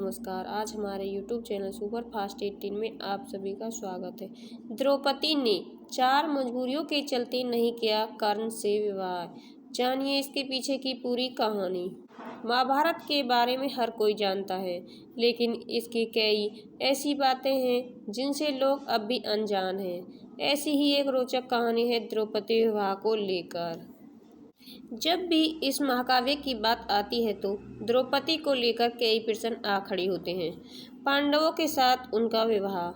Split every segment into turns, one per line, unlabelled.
नमस्कार। आज हमारे YouTube चैनल सुपर फास्ट 18 में आप सभी का स्वागत है। द्रौपदी ने 4 मजबूरियों के चलते नहीं किया कर्ण से विवाह। जानिए इसके पीछे की पूरी कहानी। महाभारत के बारे में हर कोई जानता है, लेकिन इसकी कई ऐसी बातें हैं जिनसे लोग अब भी अनजान हैं। ऐसी ही एक रोचक कहानी है द्रौपदी विवाह को लेकर। जब भी इस महाकाव्य की बात आती है तो द्रौपदी को लेकर कई प्रश्न आ खड़े होते हैं। पांडवों के साथ उनका विवाह,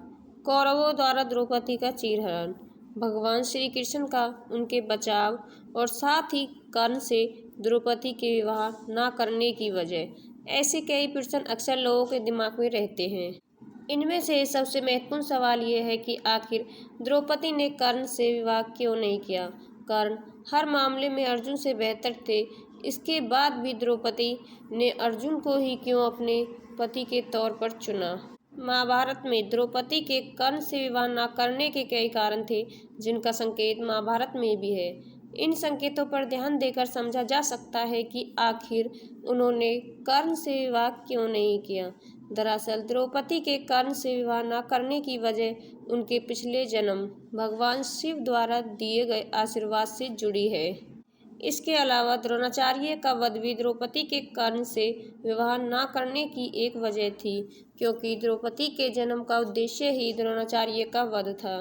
कौरवों द्वारा द्रौपदी का चीरहरण, भगवान श्री कृष्ण का उनके बचाव और साथ ही कर्ण से द्रौपदी के विवाह न करने की वजह। ऐसे कई प्रश्न अक्सर लोगों के दिमाग में रहते हैं। इनमें से सबसे महत्वपूर्ण सवाल यह है कि आखिर द्रौपदी ने कर्ण से विवाह क्यों नहीं किया। कर्ण हर मामले में अर्जुन से बेहतर थे, इसके बाद भी द्रौपदी ने अर्जुन को ही क्यों अपने पति के तौर पर चुना। महाभारत में द्रौपदी के कर्ण से विवाह न करने के कई कारण थे, जिनका संकेत महाभारत में भी है। इन संकेतों पर ध्यान देकर समझा जा सकता है कि आखिर उन्होंने कर्ण से विवाह क्यों नहीं किया। दरअसल द्रौपदी के कर्ण से विवाह न करने की वजह उनके पिछले जन्म भगवान शिव द्वारा दिए गए आशीर्वाद से जुड़ी है। इसके अलावा द्रोणाचार्य का वध भी द्रौपदी के कर्ण से विवाह न करने की एक वजह थी, क्योंकि द्रौपदी के जन्म का उद्देश्य ही द्रोणाचार्य का वध था।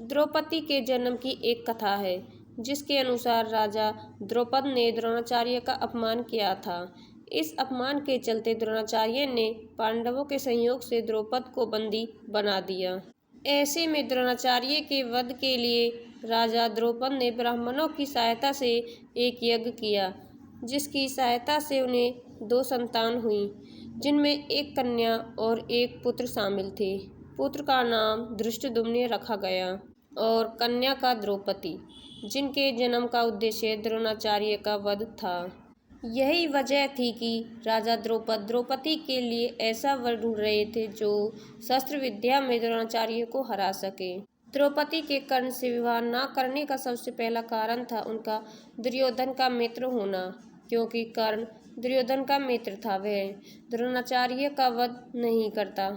द्रौपदी के जन्म की एक कथा है, जिसके अनुसार राजा द्रौपद ने द्रोणाचार्य का अपमान किया था। इस अपमान के चलते द्रोणाचार्य ने पांडवों के सहयोग से द्रौपद को बंदी बना दिया। ऐसे में द्रोणाचार्य के वध के लिए राजा द्रौपद ने ब्राह्मणों की सहायता से एक यज्ञ किया, जिसकी सहायता से उन्हें 2 संतान हुई, जिनमें एक कन्या और एक पुत्र शामिल थे। पुत्र का नाम धृष्टद्युम्न रखा गया और कन्या का द्रौपदी, जिनके जन्म का उद्देश्य द्रोणाचार्य का वध था। यही वजह थी कि राजा द्रौपदी के लिए ऐसा वर ढूंढ रहे थे जो शस्त्र विद्या में द्रोणाचार्य को हरा सके। द्रौपदी के कर्ण से विवाह न करने का सबसे पहला कारण था उनका दुर्योधन का मित्र होना, क्योंकि कर्ण दुर्योधन का मित्र था, वह द्रोणाचार्य का वध नहीं करता।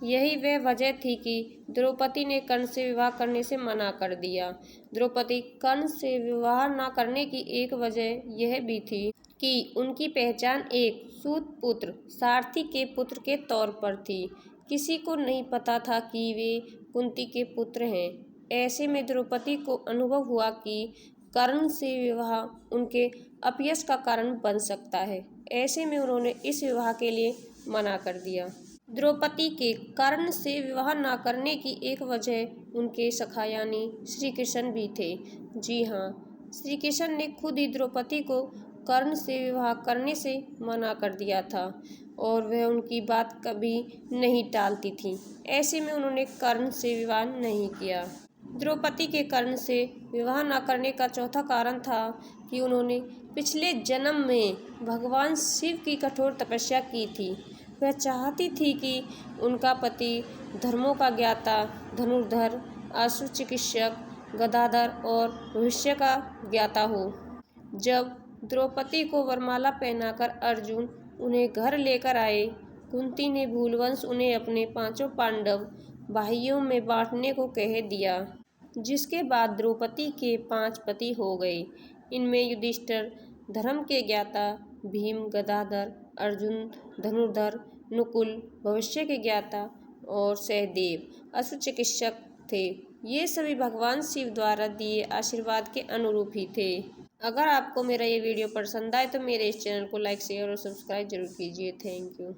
यही वह वजह थी कि द्रौपदी ने कर्ण से विवाह करने से मना कर दिया। द्रौपदी कर्ण से विवाह न करने की एक वजह यह भी थी कि उनकी पहचान एक सूत पुत्र सारथी के पुत्र के तौर पर थी। किसी को नहीं पता था कि वे कुंती के पुत्र हैं। ऐसे में द्रौपदी को अनुभव हुआ कि कर्ण से विवाह उनके अपयश का कारण बन सकता है। ऐसे में उन्होंने इस विवाह के लिए मना कर दिया। द्रौपदी के कर्ण से विवाह न करने की एक वजह उनके सखा यानी श्री कृष्ण भी थे। जी हाँ, श्री कृष्ण ने खुद ही द्रौपदी को कर्ण से विवाह करने से मना कर दिया था और वह उनकी बात कभी नहीं टालती थी। ऐसे में उन्होंने कर्ण से विवाह नहीं किया। द्रौपदी के कर्ण से विवाह न करने का चौथा कारण था कि उन्होंने पिछले जन्म में भगवान शिव की कठोर तपस्या की थी। वह चाहती थी कि उनका पति धर्मों का ज्ञाता, धनुर्धर, आशु चिकित्सक, गदाधर और भविष्य का ज्ञाता हो। जब द्रौपदी को वरमाला पहनाकर अर्जुन उन्हें घर लेकर आए, कुंती ने भूलवश उन्हें अपने 5 पांडव भाइयों में बांटने को कह दिया, जिसके बाद द्रौपदी के 5 पति हो गए। इनमें युधिष्ठिर धर्म के ज्ञाता, भीम गदाधर, अर्जुन धनुर्धर, नकुल भविष्य के ज्ञाता और सहदेव अश्व चिकित्सक थे। ये सभी भगवान शिव द्वारा दिए आशीर्वाद के अनुरूप ही थे। अगर आपको मेरा ये वीडियो पसंद आए तो मेरे इस चैनल को लाइक, शेयर और सब्सक्राइब जरूर कीजिए। Thank you.